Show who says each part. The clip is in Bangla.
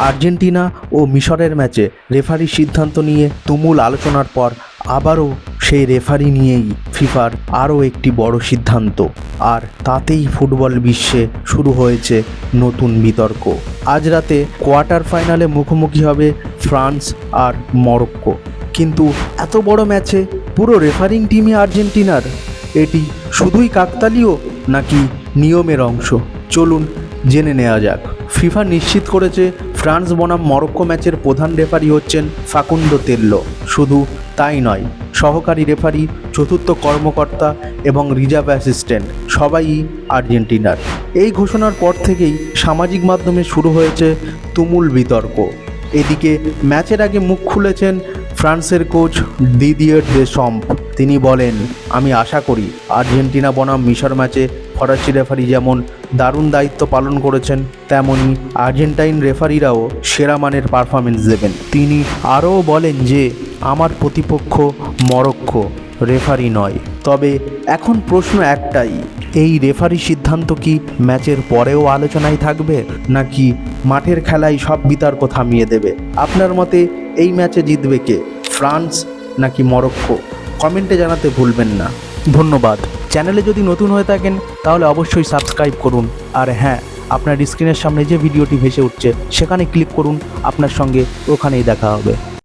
Speaker 1: আর্জেন্টিনা ও মিশরের ম্যাচে রেফারির সিদ্ধান্ত নিয়ে তুমুল আলোচনার পর আবারও সেই রেফারি নিয়েই ফিফার আরও একটি বড় সিদ্ধান্ত, আর তাতেই ফুটবল বিশ্বে শুরু হয়েছে নতুন বিতর্ক। আজ রাতে কোয়ার্টার ফাইনালে মুখোমুখি হবে ফ্রান্স আর মরক্কো, কিন্তু এত বড় ম্যাচে পুরো রেফারিং টিমই আর্জেন্টিনার। এটি শুধুই কাকতালীয় নাকি নিয়মের অংশ? চলুন জেনে নেওয়া যাক। ফিফা নিশ্চিত করেছে ফ্রান্স বনাম মরক্কো ম্যাচের প্রধান রেফারি হচ্ছেন ফাকুন্দো তেল্লো। শুধু তাই নয়, সহকারী রেফারি, চতুর্থ কর্মকর্তা এবং রিজার্ভ অ্যাসিস্ট্যান্ট সবাই আর্জেন্টিনার। এই ঘোষণার পর থেকেই সামাজিক মাধ্যমে শুরু হয়েছে তুমুল বিতর্ক। এদিকে ম্যাচের আগে মুখ খুলেছেন ফ্রান্সের কোচ দিদিয়ের দেশম্প। তিনি বলেন, আমি আশা করি আর্জেন্টিনা বনাম মিশর ম্যাচে ফরাসি রেফারি যেমন দারুণ দায়িত্ব পালন করেছেন, তেমনই আর্জেন্টাইন রেফারিরাও সেরা মানের পারফরমেন্স দেবেন। তিনি আরও বলেন যে আমার প্রতিপক্ষ মরক্কো, রেফারি নয়। তবে এখন প্রশ্ন একটাই, এই রেফারি সিদ্ধান্ত কি ম্যাচের পরেও আলোচনায় থাকবে, নাকি মাঠের খেলায় সব বিতর্ক থামিয়ে দেবে? আপনার মতে এই ম্যাচে জিতবে কে, ফ্রান্স নাকি মরক্কো? কমেন্টে জানাতে ভুলবেন না। ধন্যবাদ। চ্যানেলে যদি নতুন হয়ে থাকেন তাহলে অবশ্যই সাবস্ক্রাইব করুন। আর হ্যাঁ, আপনার স্ক্রিনের সামনে যে ভিডিওটি ভেসে উঠছে সেখানে ক্লিক করুন। আপনার সঙ্গে ওখানেই দেখা হবে।